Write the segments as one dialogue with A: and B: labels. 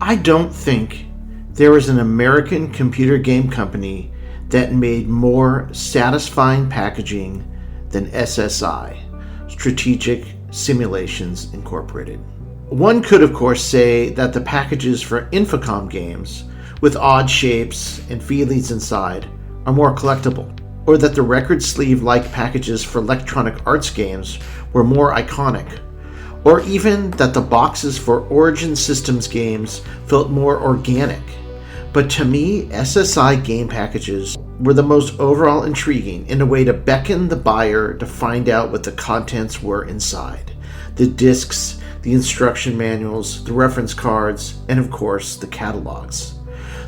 A: I don't think there is an American computer game company that made more satisfying packaging than SSI, Strategic Simulations Incorporated. One could, of course, say that the packages for Infocom games, with odd shapes and feelies inside, are more collectible, or that the record sleeve-like packages for Electronic Arts games were more iconic, or even that the boxes for Origin Systems games felt more organic. But to me, SSI game packages were the most overall intriguing in a way to beckon the buyer to find out what the contents were inside. The discs, the instruction manuals, the reference cards, and of course, the catalogs.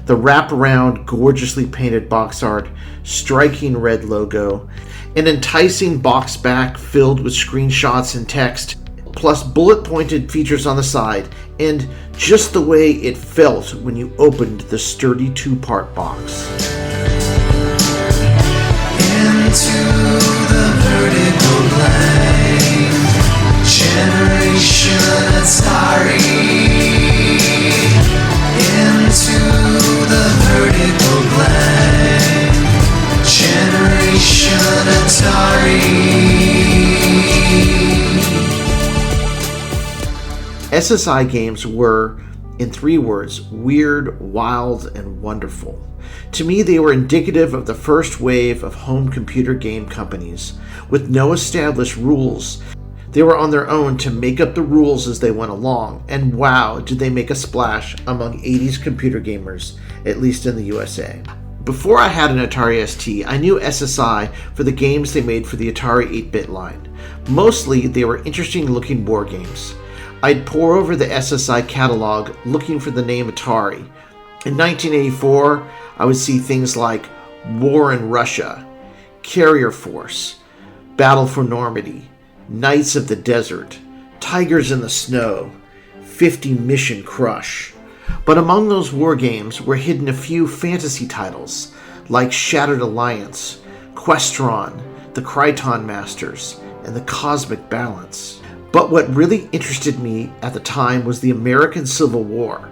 A: The wraparound, gorgeously painted box art, striking red logo, an enticing box back filled with screenshots and text, plus bullet-pointed features on the side, and just the way it felt when you opened the sturdy two-part box.
B: Into the vertical plane, generation Atari. Into the vertical plane, generation Atari.
A: SSI games were, in 3 words, weird, wild, and wonderful. To me, they were indicative of the first wave of home computer game companies, with no established rules. They were on their own to make up the rules as they went along, and wow, did they make a splash among 80s computer gamers, at least in the USA. Before I had an Atari ST, I knew SSI for the games they made for the Atari 8-bit line. Mostly, they were interesting-looking war games. I'd pore over the SSI catalog looking for the name Atari. In 1984, I would see things like War in Russia, Carrier Force, Battle for Normandy, Knights of the Desert, Tigers in the Snow, 50 Mission Crush. But among those war games were hidden a few fantasy titles like Shattered Alliance, Questron, the Kryton Masters, and the Cosmic Balance. But what really interested me at the time was the American Civil War,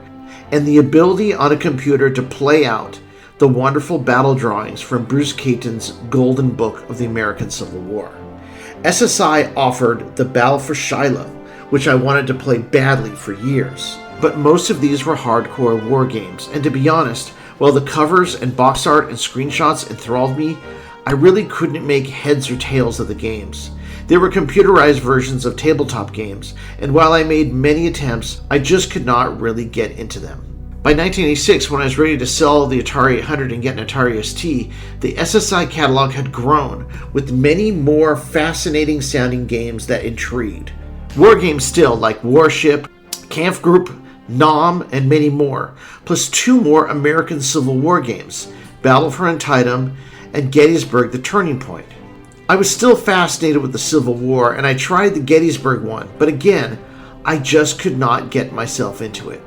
A: and the ability on a computer to play out the wonderful battle drawings from Bruce Caton's Golden Book of the American Civil War. SSI offered the Battle for Shiloh, which I wanted to play badly for years. But most of these were hardcore war games, and to be honest, while the covers and box art and screenshots enthralled me, I really couldn't make heads or tails of the games. They were computerized versions of tabletop games, and while I made many attempts, I just could not really get into them. By 1986, when I was ready to sell the Atari 800 and get an Atari ST, the SSI catalog had grown, with many more fascinating sounding games that intrigued. War games still, like Warship, Kampfgruppe, Nam, and many more, plus 2 more American Civil War games, Battle for Antietam and Gettysburg: The Turning Point. I was still fascinated with the Civil War, and I tried the Gettysburg one, but again, I just could not get myself into it.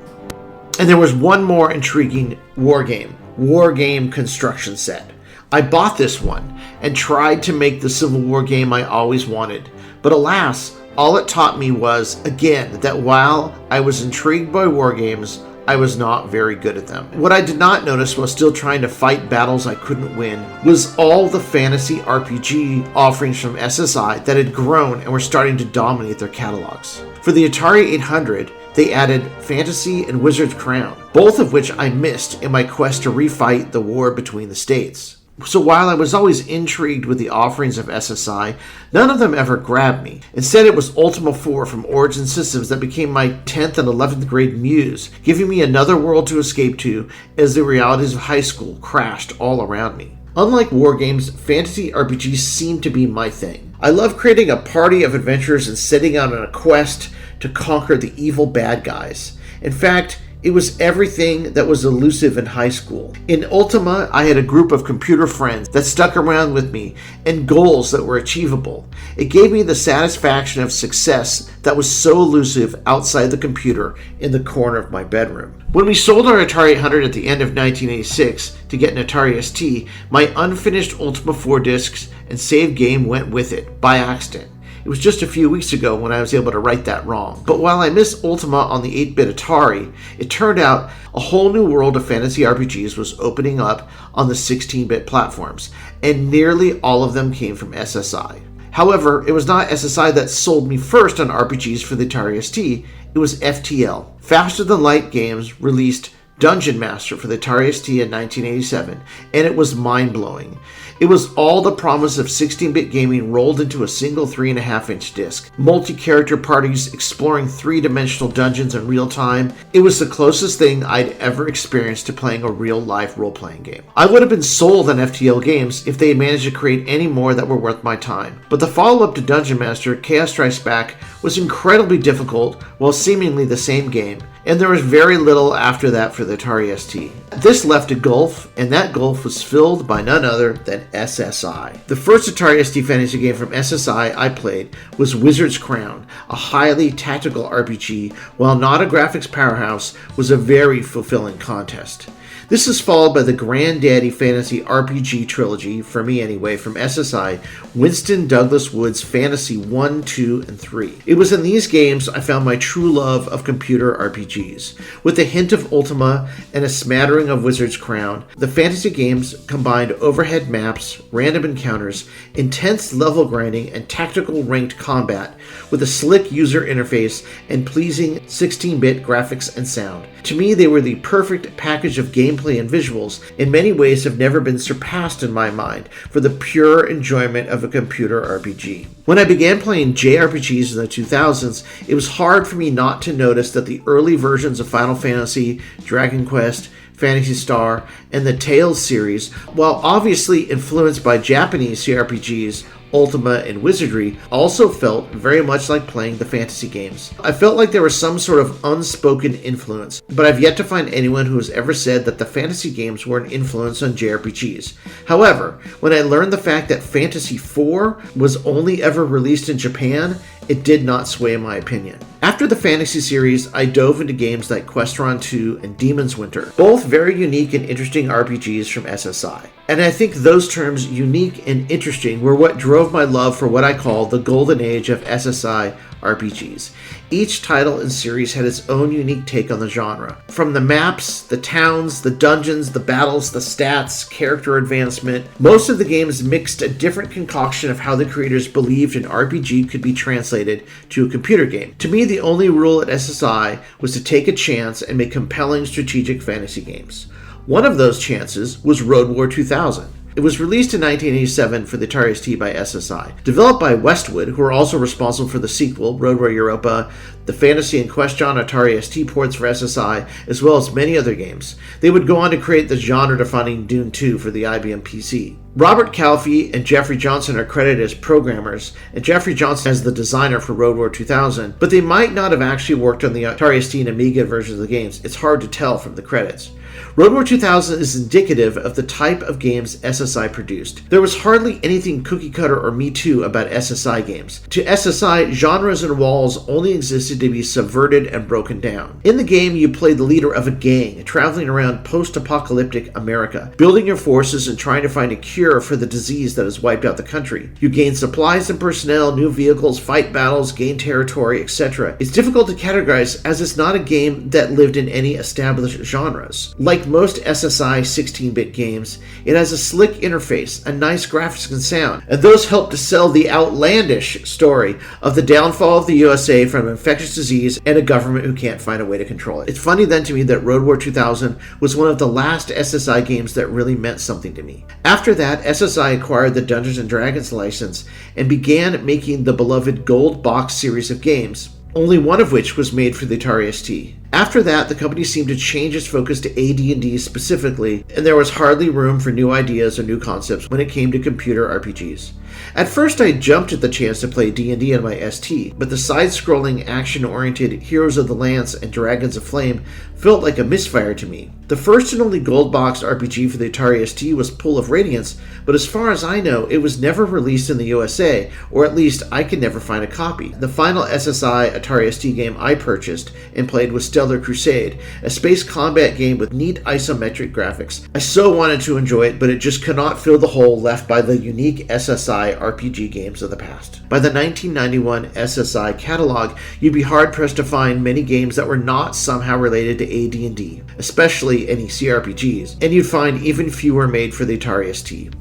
A: And there was one more intriguing war game construction set. I bought this one and tried to make the Civil War game I always wanted, but alas, all it taught me was, again, that while I was intrigued by war games, I was not very good at them. What I did not notice while still trying to fight battles I couldn't win was all the fantasy RPG offerings from SSI that had grown and were starting to dominate their catalogs. For the Atari 800, they added Fantasy and Wizard's Crown, both of which I missed in my quest to refight the war between the states. So while I was always intrigued with the offerings of SSI, none of them ever grabbed me. Instead, it was Ultima 4 from Origin Systems that became my 10th and 11th grade muse, giving me another world to escape to as the realities of high school crashed all around me. Unlike war games, fantasy RPGs seemed to be my thing. I love creating a party of adventurers and setting out on a quest to conquer the evil bad guys. In fact, it was everything that was elusive in high school. In Ultima, I had a group of computer friends that stuck around with me and goals that were achievable. It gave me the satisfaction of success that was so elusive outside the computer in the corner of my bedroom. When we sold our Atari 800 at the end of 1986 to get an Atari ST, my unfinished Ultima 4 discs and save game went with it by accident. It It was just a few weeks ago when I was able to right that wrong. But while I miss Ultima on the 8-bit Atari, it turned out a whole new world of fantasy RPGs was opening up on the 16-bit platforms, and nearly all of them came from SSI. However, it was not SSI that sold me first on RPGs for the Atari ST, it was FTL. Faster Than Light Games released Dungeon Master for the Atari ST in 1987, and it was mind-blowing. It was all the promise of 16-bit gaming rolled into a single 3.5-inch disc. Multi-character parties exploring 3-dimensional dungeons in real time. It was the closest thing I'd ever experienced to playing a real-life role-playing game. I would have been sold on FTL games if they had managed to create any more that were worth my time. But the follow-up to Dungeon Master, Chaos Strikes Back, was incredibly difficult while seemingly the same game, and there was very little after that for the Atari ST. This left a gulf, and that gulf was filled by none other than SSI. The first Atari ST fantasy game from SSI I played was Wizard's Crown, a highly tactical RPG, while not a graphics powerhouse, was a very fulfilling contest. This is followed by the Granddaddy Fantasy RPG trilogy, for me anyway, from SSI, Winston Douglas Wood's Fantasy 1, 2, and 3. It was in these games I found my true love of computer RPGs. With a hint of Ultima and a smattering of Wizard's Crown, the fantasy games combined overhead maps, random encounters, intense level grinding, and tactical ranked combat with a slick user interface and pleasing 16-bit graphics and sound. To me, they were the perfect package of gameplay and visuals, in many ways have never been surpassed in my mind for the pure enjoyment of a computer RPG. When I began playing JRPGs in the 2000s, it was hard for me not to notice that the early versions of Final Fantasy, Dragon Quest, Phantasy Star, and the Tales series, while obviously influenced by Japanese CRPGs, Ultima, and Wizardry, also felt very much like playing the fantasy games. I felt like there was some sort of unspoken influence, but I've yet to find anyone who has ever said that the fantasy games were an influence on JRPGs. However, when I learned the fact that Fantasy IV was only ever released in Japan, it did not sway my opinion. After the fantasy series, I dove into games like Questron 2 and Demon's Winter, both very unique and interesting RPGs from SSI. And I think those terms, unique and interesting, were what drove my love for what I call the golden age of SSI RPGs. Each title and series had its own unique take on the genre. From the maps, the towns, the dungeons, the battles, the stats, character advancement, most of the games mixed a different concoction of how the creators believed an RPG could be translated to a computer game. To me, the only rule at SSI was to take a chance and make compelling strategic fantasy games. One of those chances was Road War 2000. It was released in 1987 for the Atari ST by SSI. Developed by Westwood, who are also responsible for the sequel, Road War Europa, the Fantasy and Question Atari ST ports for SSI, as well as many other games. They would go on to create the genre-defining Dune 2 for the IBM PC. Robert Calfee and Jeffrey Johnson are credited as programmers, and Jeffrey Johnson as the designer for Road War 2000, but they might not have actually worked on the Atari ST and Amiga versions of the games. It's hard to tell from the credits. Road War 2000 is indicative of the type of games SSI produced. There was hardly anything cookie-cutter or Me Too about SSI games. To SSI, genres and walls only existed to be subverted and broken down. In the game, you played the leader of a gang, traveling around post-apocalyptic America, building your forces and trying to find a cure for the disease that has wiped out the country. You gain supplies and personnel, new vehicles, fight battles, gain territory, etc. It's difficult to categorize as it's not a game that lived in any established genres. Like most SSI 16-bit games, it has a slick interface, a nice graphics and sound, and those help to sell the outlandish story of the downfall of the USA from infectious disease and a government who can't find a way to control it. It's funny then to me that Road War 2000 was one of the last SSI games that really meant something to me. After that, SSI acquired the Dungeons & Dragons license and began making the beloved Gold Box series of games, only one of which was made for the Atari ST. After that, the company seemed to change its focus to AD&D specifically, and there was hardly room for new ideas or new concepts when it came to computer RPGs. At first, I jumped at the chance to play D&D on my ST, but the side-scrolling, action-oriented Heroes of the Lance and Dragons of Flame felt like a misfire to me. The first and only gold box RPG for the Atari ST was Pool of Radiance, but as far as I know, it was never released in the USA, or at least I could never find a copy. The final SSI Atari ST game I purchased and played was still Stellar Crusade, a space combat game with neat isometric graphics. I so wanted to enjoy it, but it just could not fill the hole left by the unique SSI RPG games of the past. By the 1991 SSI catalog, you'd be hard-pressed to find many games that were not somehow related to AD&D, especially any CRPGs, and you'd find even fewer made for the Atari ST.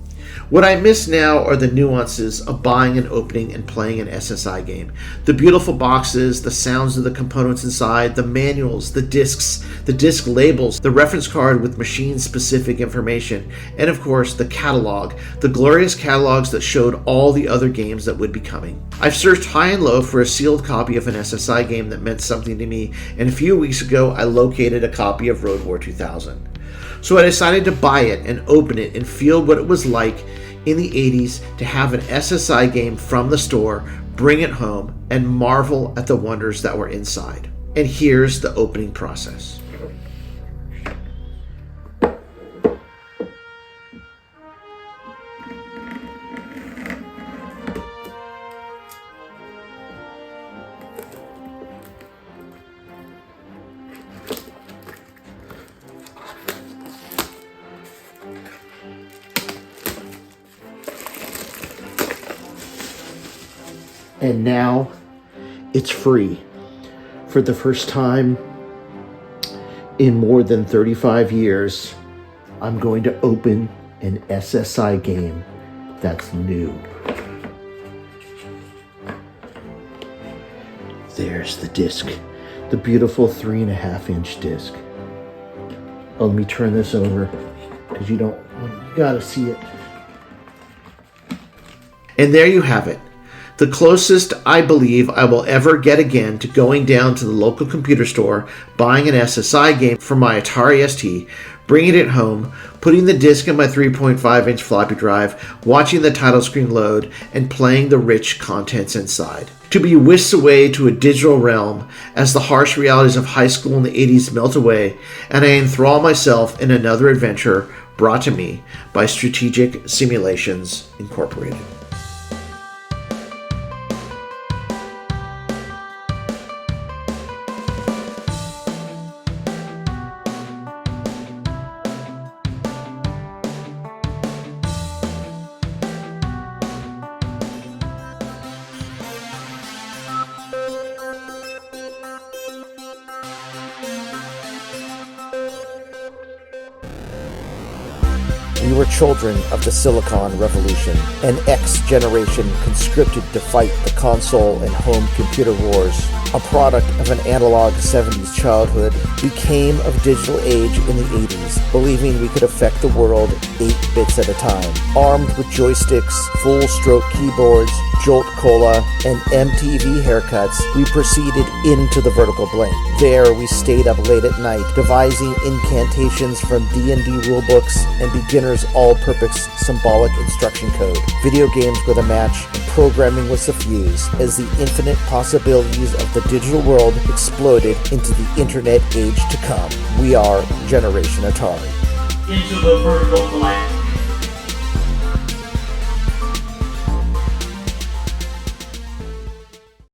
A: What I miss now are the nuances of buying and opening and playing an SSI game. The beautiful boxes, the sounds of the components inside, the manuals, the discs, the disc labels, the reference card with machine-specific information, and of course the catalog, the glorious catalogs that showed all the other games that would be coming. I've searched high and low for a sealed copy of an SSI game that meant something to me, and a few weeks ago I located a copy of Road War 2000. So I decided to buy it and open it and feel what it was like in the 80s to have an SSI game from the store, bring it home, and marvel at the wonders that were inside. And here's the opening process. And now it's free. For the first time in more than 35 years, I'm going to open an SSI game that's new. There's the disc, the beautiful 3.5-inch disc. Oh, let me turn this over because you gotta see it. And there you have it. The closest I believe I will ever get again to going down to the local computer store, buying an SSI game for my Atari ST, bringing it home, putting the disc in my 3.5-inch floppy drive, watching the title screen load, and playing the rich contents inside. To be whisked away to a digital realm as the harsh realities of high school in the 80s melt away, and I enthrall myself in another adventure brought to me by Strategic Simulations Incorporated. We were children of the Silicon Revolution, an X generation conscripted to fight the console and home computer wars. A product of an analog 70s childhood, we came of digital age in the 80s, believing we could affect the world 8 bits at a time. Armed with joysticks, full-stroke keyboards, Jolt Cola, and MTV haircuts, we proceeded into the vertical blank. There, we stayed up late at night, devising incantations from D&D rulebooks and beginner's all-purpose symbolic instruction code. Video games were the match, and programming was the fuse, as the infinite possibilities of the digital world exploded into the internet age to come. We are Generation Atari.
C: Into the vertical blank.